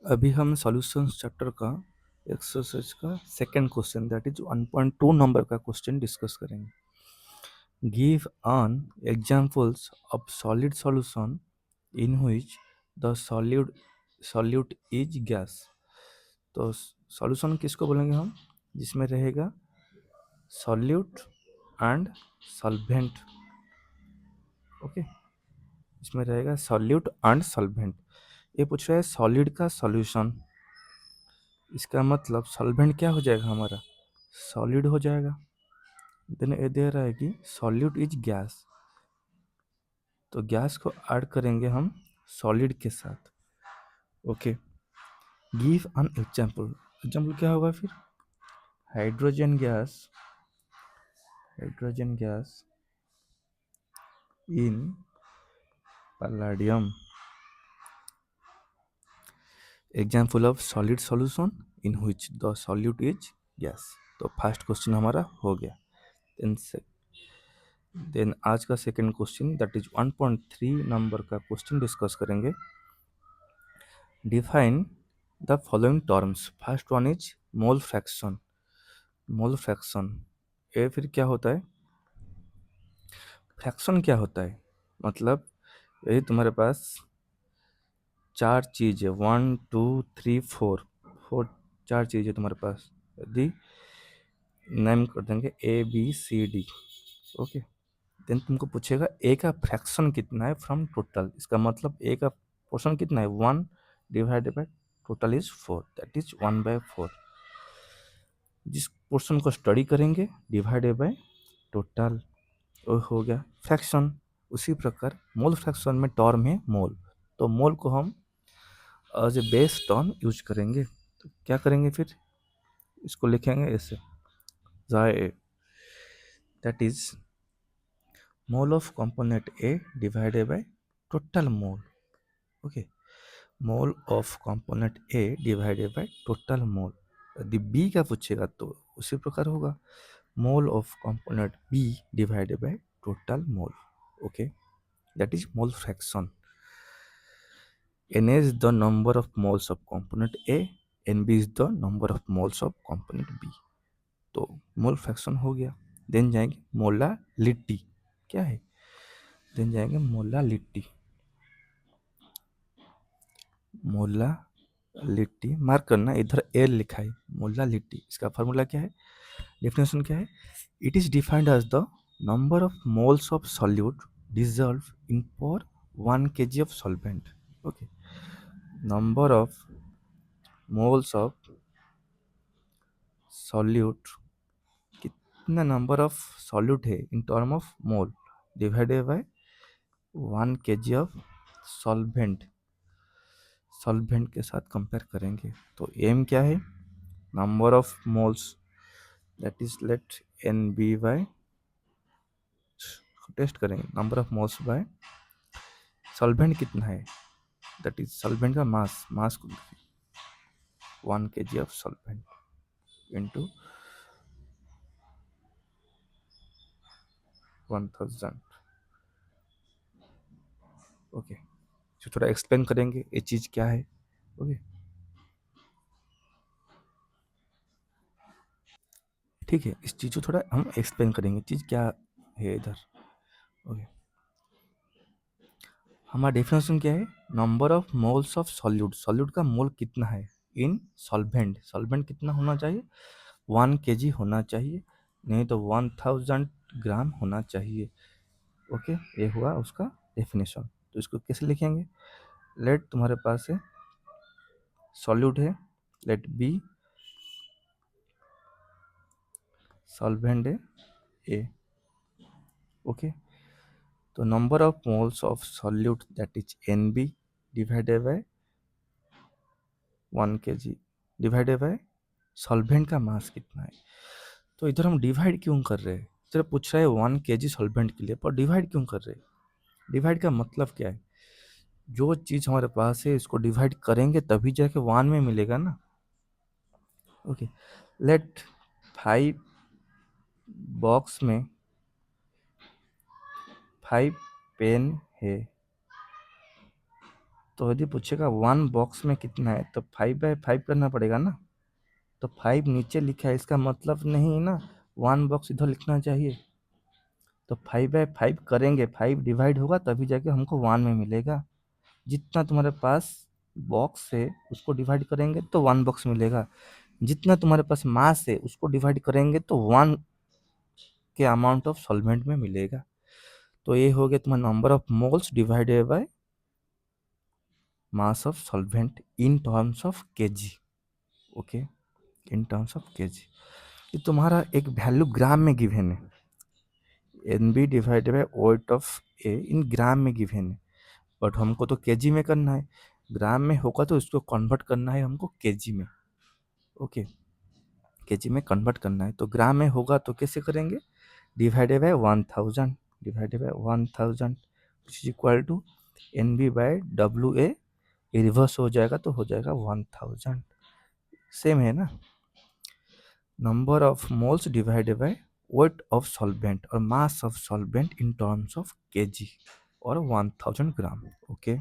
अभी हम solutions chapter का एक्सरसाइज का second question that is 1.2 number का क्वेश्चन डिस्कस करेंगे। Give on examples of solid solution in which the solute is gas. तो solution किसको बोलेंगे हम, जिसमें रहेगा सॉल्यूट एंड सॉल्वेंट। ओके, इसमें रहेगा सॉल्यूट एंड सॉल्वेंट। ये पूछ रहा है सॉलिड का सॉल्यूशन, इसका मतलब सॉल्वेंट क्या हो जाएगा हमारा, सॉलिड हो जाएगा। देन ये दे रहा है कि सॉल्यूट इज गैस, तो गैस को ऐड करेंगे हम सॉलिड के साथ। Okay, give an example. Example क्या होगा फिर, hydrogen gas, hydrogen gas in palladium, example of solid solution in which the solute is gas. तो फर्स्ट क्वेश्चन हमारा हो गया। देन देन आज का second question that is 1.3 number का क्वेश्चन डिस्कस करेंगे। Define the following terms. First one is mole fraction. Mole fraction ये फिर क्या होता है, फ्रैक्शन क्या होता है, मतलब यही तुम्हारे पास चार चीज है, 1 2 3 4, चार चीज है तुम्हारे पास। यदि नेम कर देंगे ABCD। ओके, देन तुमको पूछेगा ए का फ्रैक्शन कितना है फ्रॉम टोटल। इसका मतलब ए का पोर्शन कितना है, 1 divided by total is 4, that is 1/4। जिस पोर्शन को स्टडी करेंगे डिवाइडेड बाय टोटल, वो हो गया फ्रैक्शन। उसी प्रकार मोल फ्रैक्शन में टर्म है मोल, तो मोल को हम as a base term use करेंगे। तो क्या करेंगे फिर, इसको लिखेंगे ऐसे, जाए that is mole of component A divided by total mole. Okay, mole of component A divided by total mole. यदि बी का पूछेगा तो उसी प्रकार होगा, mole of component B divided by total mole. Okay, that is mole fraction. Na is the number of moles of component A, Nb is the number of moles of component B। तो mole fraction हो गया। Then जाएंगे molality, क्या है, then जाएंगे molality. Molality mark करना, इधर L लिखा है, मोलालिटी इसका फार्मूला क्या है, डेफिनेशन क्या है, it is defined as the number of moles of solute dissolved in for 1 kg of solvent। Okay, number of moles of solute, कितना नंबर ऑफ सॉल्यूट है in term of mole divided by 1 kg of solvent, solvent के साथ compare करेंगे। तो M क्या है, number of moles, that is let N B by, test करेंगे number of moles by solvent कितना है, दैट इज सॉल्वेंट का मास, मास को 1 kg of solvent into 1000। Okay, तो थोड़ा एक्सप्लेन करेंगे ये चीज़ क्या है। ओके, ठीक है, इस चीज़ को थोड़ा हम एक्सप्लेन करेंगे चीज़ क्या है इधर। ओके, हमारा डेफिनेशन क्या है, number of moles of solute, solute का मोल कितना है इन सॉल्वेंट, सॉल्वेंट कितना होना चाहिए, 1 kg होना चाहिए, नहीं तो 1000 ग्राम होना चाहिए। ओके, ये हुआ उसका डेफिनेशन। तो इसको कैसे लिखेंगे, लेट तुम्हारे पास है सॉल्यूट है, लेट बी सॉल्वेंट है ए। ओके, तो number of moles of solute that is Nb divided by 1 kg divided by solvent का मास कितना है। तो इधर हम डिवाइड क्यों कर रहे हैं, इधर पूछ रहा है 1 kg सॉल्वेंट के लिए, पर डिवाइड क्यों कर रहे हैं, डिवाइड का मतलब क्या है, जो चीज़ हमारे पास है इसको डिवाइड करेंगे तभी जाके 1 में मिलेगा ना। ओके, लेट 5 बॉक्स में 5 पेन है, तो यदि पूछेगा 1 बॉक्स में कितना है तो 5/5 करना पड़ेगा ना। तो 5 नीचे लिखा है, इसका मतलब नहीं ना 1 बॉक्स इधर लिखना चाहिए। तो 5/5 करेंगे, 5 डिवाइड होगा तभी जाके हमको 1 में मिलेगा। जितना तुम्हारे पास बॉक्स है उसको डिवाइड करेंगे तो 1 बॉक्स मिलेगा। जितना तुम्हारे पास मास है उसको डिवाइड करेंगे तो 1 के अमाउंट ऑफ सॉल्वेंट में मिलेगा। तो ये हो गया तुम्हारा number of moles divided by mass of solvent in terms of KG. Okay, in terms of KG. ये तुम्हारा एक वैल्यू ग्राम में गिवन है, NB divided by weight of A in gram में गिवन है, बट हमको तो केजी में करना है। ग्राम में होगा तो इसको कन्वर्ट करना है हमको केजी में। ओके, केजी में कन्वर्ट करना है तो ग्राम में होगा तो कैसे करेंगे, divided by 1000, divided by 1000 which is equal to NB by WA। Reverse हो जाएगा तो हो जाएगा 1000। सेम है ना। Number of moles divided by weight of solvent और mass of solvent in terms of KG और 1000 ग्राम। ओके,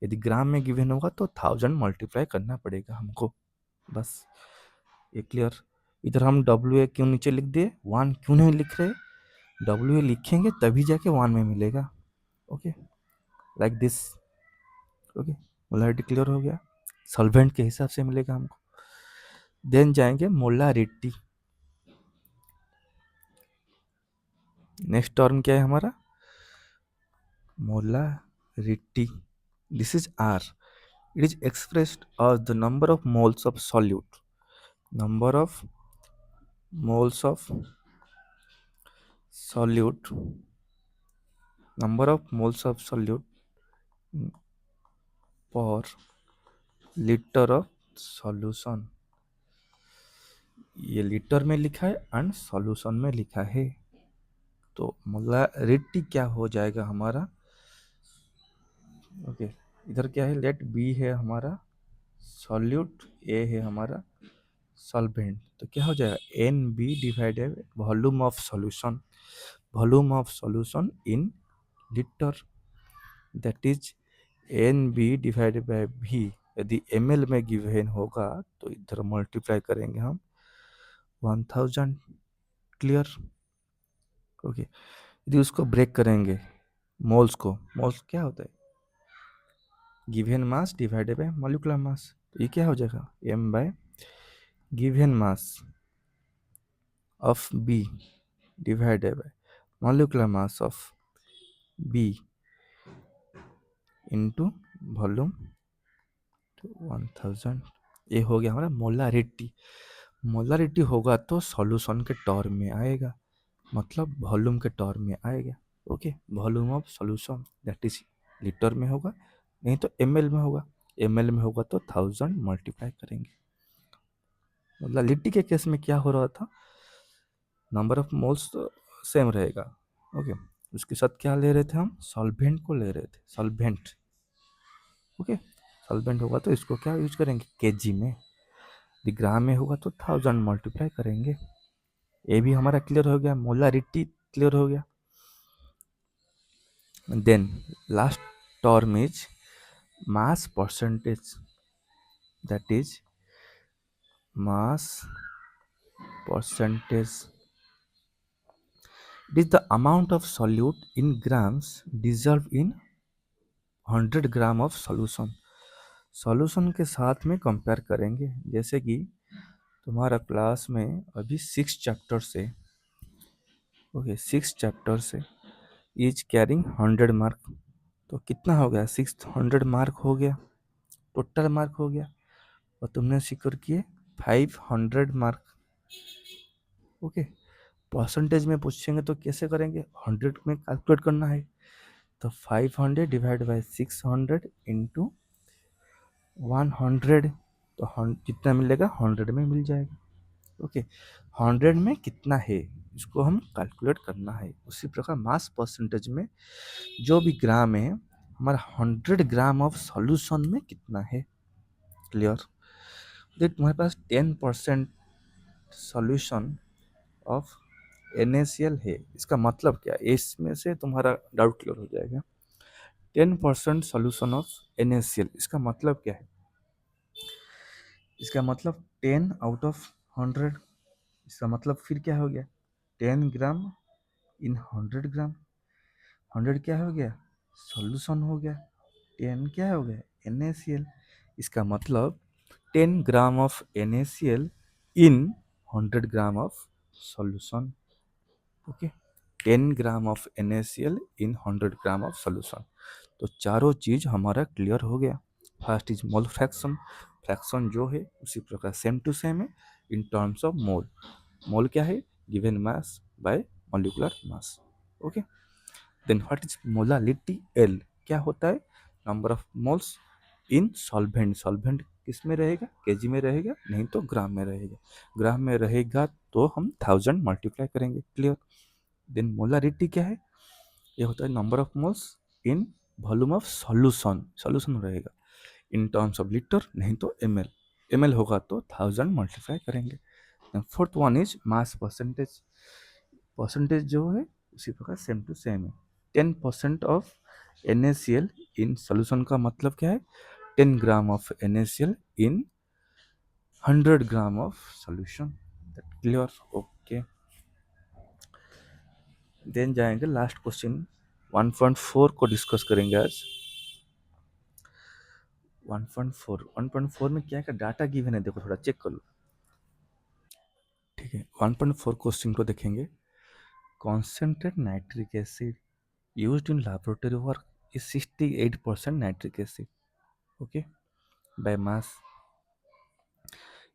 यदि ग्राम में गिवन होगा तो 1000 मल्टीप्लाई करना पड़ेगा हमको। बस ये क्लियर। इधर हम WA क्यों नीचे लिख दिए, 1 क्यों नहीं लिख रहे, WA लिखेंगे तभी जाके 1 में मिलेगा। Okay, like this. Okay, molarity clear हो गया, सॉल्वेंट के हिसाब से मिलेगा हमको। देन जाएंगे मोलारिटी। नेक्स्ट टर्म क्या है हमारा, molarity. This is R। It is expressed as the number of moles of solute. Number of moles of solute. Number of moles of solute per liter of solution. ये litre में लिखा है and solution में लिखा है। तो molarity क्या हो जाएगा हमारा। ओके, इधर क्या है, लेट बी है हमारा सॉल्यूट, ए है हमारा सॉल्वेंट। तो क्या हो जाएगा, NB divided volume of solution, volume of solution in litre, that is NB divided by V। यदि ml में गिवन होगा तो इधर मल्टीप्लाई करेंगे हम 1000। क्लियर। ओके, यदि उसको ब्रेक करेंगे मोल्स को, मोल्स क्या होता है, given mass divided by molecular मास। तो ये क्या हो जाएगा, m bye given mass of B divided by molecular mass of B into volume 1000। ये हो गया हमारा मोलारिटी। मोलारिटी होगा तो सॉल्यूशन के टर्म में आएगा, मतलब वॉल्यूम के टर्म में आएगा। Okay, volume of solution that is litre में होगा, नहीं तो ml में होगा। ml में होगा तो 1000 मल्टीप्लाई करेंगे। मोलारिटी के केस में क्या हो रहा था, नंबर ऑफ मोल्स तो सेम रहेगा। ओके, उसके साथ क्या ले रहे थे हम, सॉल्वेंट को ले रहे थे, सॉल्वेंट। ओके, सॉल्वेंट होगा तो इसको क्या यूज करेंगे, केजी में। यदि ग्राम में होगा तो 1000 मल्टीप्लाई करेंगे। ये भी हमारा क्लियर हो गया, मोलारिटी क्लियर हो गया। Then last term is mass percentage, that is mass percentage. It is the amount of solute in grams dissolve in 100 gram of solution. Solution के साथ में कंपेयर करेंगे, जैसे कि तुम्हारा क्लास में अभी 6 चैप्टर से, ओके 6 चैप्टर से इज कैरिंग 100 मार्क। तो कितना हो गया, 600 मार्क हो गया, टोटल मार्क हो गया। और तुमने सिक्योर किए 500 मार्क। ओके, परसेंटेज में पूछेंगे तो कैसे करेंगे, 100 में कैलकुलेट करना है। तो 500 डिवाइड बाई 600 इंटू 100, तो जितना मिलेगा 100 में मिल जाएगा। ओके, 100 में कितना है इसको हम कैलकुलेट करना है। उसी प्रकार मास परसेंटेज में जो भी ग्राम है, हमारा 100 ग्राम ऑफ सॉल्यूशन में कितना है। क्लियर। देख तुम्हारे पास 10% सॉल्यूशन ऑफ NaCl है, इसका मतलब क्या है, इसमें से तुम्हारा डाउट क्लियर हो जाएगा। 10% सोल्यूशन ऑफ NaCl। इसका मतलब क्या है? इसका मतलब 10 out of 100। इसका मतलब फिर क्या हो गया? 10 ग्राम इन 100 ग्राम। 100 क्या हो गया? सॉल्यूशन हो गया। 10 क्या हो गया? NaCl। इसका मतलब 10 gram of NaCl in 100 gram of solution. Okay, 10 gram of NaCl in 100 gram of solution. तो चारों चीज हमारा क्लियर हो गया। First is mole fraction. Fraction जो है उसी प्रकार सेम टू सेम है इन टर्म्स ऑफ मोल। मोल क्या है? Given mass by molecular mass. Okay, then what is molality? L क्या होता है? Number of moles in solvent. Solvent किस में रहेगा? केजी में रहेगा, नहीं तो ग्राम में रहेगा। ग्राम में रहेगा तो हम 1000 मल्टीप्लाई करेंगे। क्लियर? देन मोलारिटी क्या है? ये होता है number of moles in volume of solution. Solution रहेगा इन टर्म्स ऑफ लीटर, नहीं तो ml। ml होगा तो 1000 मल्टीप्लाई करेंगे। Fourth one is mass percentage. Percentage जो है उसी प्रकार सेम टू सेम है। 10% ऑफ NaCl इन सोल्यूशन का मतलब क्या है? 10 gram of NaCl in 100 gram of solution. Clear? Okay, then जाएंगे लास्ट क्वेश्चन 1.4 को डिस्कस करेंगे आज। 1.4 में क्या क्या डाटा गिवन है देखो, थोड़ा चेक कर लो। ठीक है, 1.4 क्वेश्चन को देखेंगे। Concentrate nitric acid used in laboratory work is 68% nitric acid, okay, by mass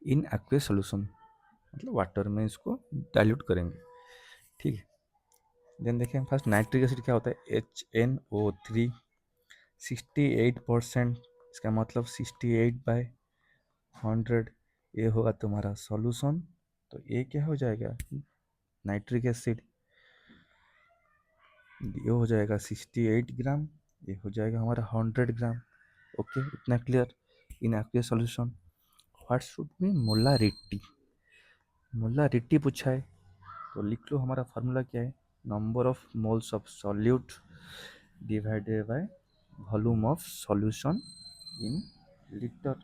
in aqueous solution. मतलब वाटर में इसको डाइल्यूट करेंगे। ठीक है, देन देखें फर्स्ट नाइट्रिक एसिड क्या होता है? HNO3, 68%। इसका मतलब 68/100। ये होगा तुम्हारा सॉल्यूशन। तो ये क्या हो जाएगा? Nitric acid. ये हो जाएगा 68 ग्राम, ये हो जाएगा हमारा 100 ग्राम। ओके, इतना clear? In aqueous solution. What should be molarity? Molarity पूछा है तो लिख लो, हमारा फार्मूला क्या है? Number of moles of solute divided by volume of solution in litre.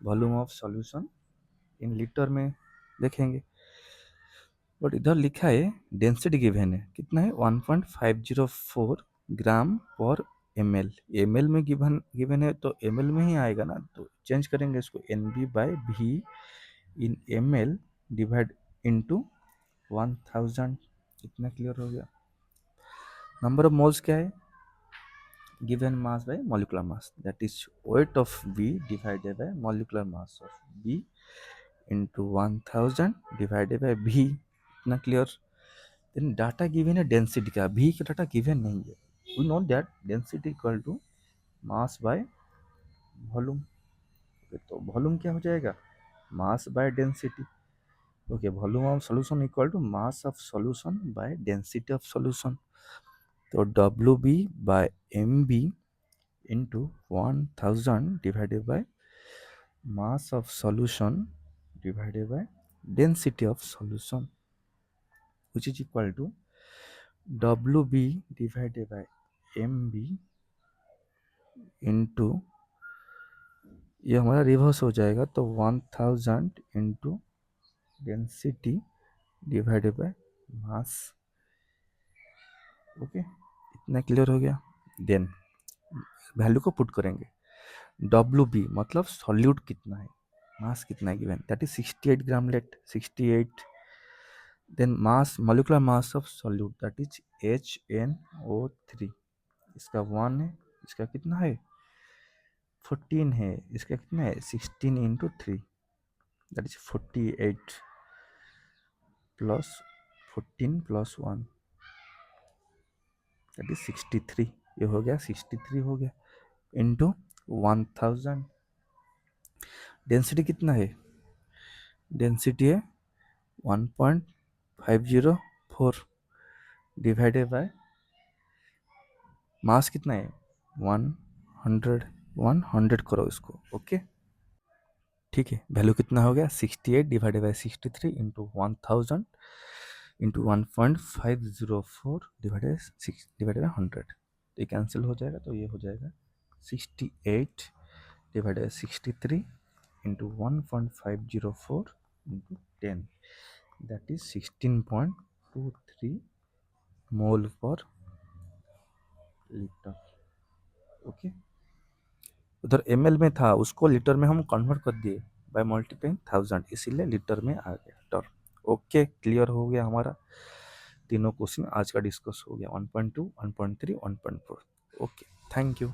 Volume of solution in litre में देखेंगे, बट इधर लिखा है डेंसिटी गिवन है, कितना है? 1.504 ग्राम पर ml। ml में गिवन है तो ml में ही आएगा ना, तो चेंज करेंगे इसको NB/V इन ml डिवाइड इनटू 1000। इतना क्लियर हो गया? नंबर ऑफ मोल्स क्या है? Given mass by molecular mass, that is weight of V divided by molecular mass of B into 1000 divided by V। इतना क्लियर? देन डाटा गिवन है density का, V का data given नहीं है। We know that density equal to mass by volume. तो volume क्या हो जाएगा? Mass by density. Okay, volume of solution equal to mass of solution by density of solution. तो WB/MB into 1000 divided by mass of solution divided by density of solution, which is equal to WB divided by MB into, ये हमारा reverse हो जाएगा तो 1000 into density divided by mass. Okay, इतना clear हो गया? Then value को put करेंगे। WB मतलब सॉल्यूट कितना है, मास कितना है given, that is 68 gram. Let 68। Then mass, molecular mass of solute that is HNO3। इसका 1 है, इसका कितना है? 14 है, इसका कितना है? 16 into 3, that is 48 plus 14 plus 1 that is 63। ये हो गया 63 हो गया इंटू 1000। डेंसिटी कितना है? डेंसिटी है 1.504 डिवाइडेड बाय मास कितना है? 100। 100 करो इसको। ओके, ठीक है, वैल्यू कितना हो गया? 68 divided by 63 into 1000 into 1.504 divided by 100। ये कैंसिल हो जाएगा, तो ये हो जाएगा 68 divided 63 into 1.504 into 10, that is 16.23 मोल पर लीटर। ओके, उधर ml में था, उसको लीटर में हम कन्वर्ट कर दिए बाय मल्टीप्लाइंग 1000, इसीलिए लीटर में आ गया टर्म। ओके, क्लियर हो गया हमारा तीनों क्वेश्चन, आज का डिस्कस हो गया 1.2, 1.3, 1.4। Okay, thank you.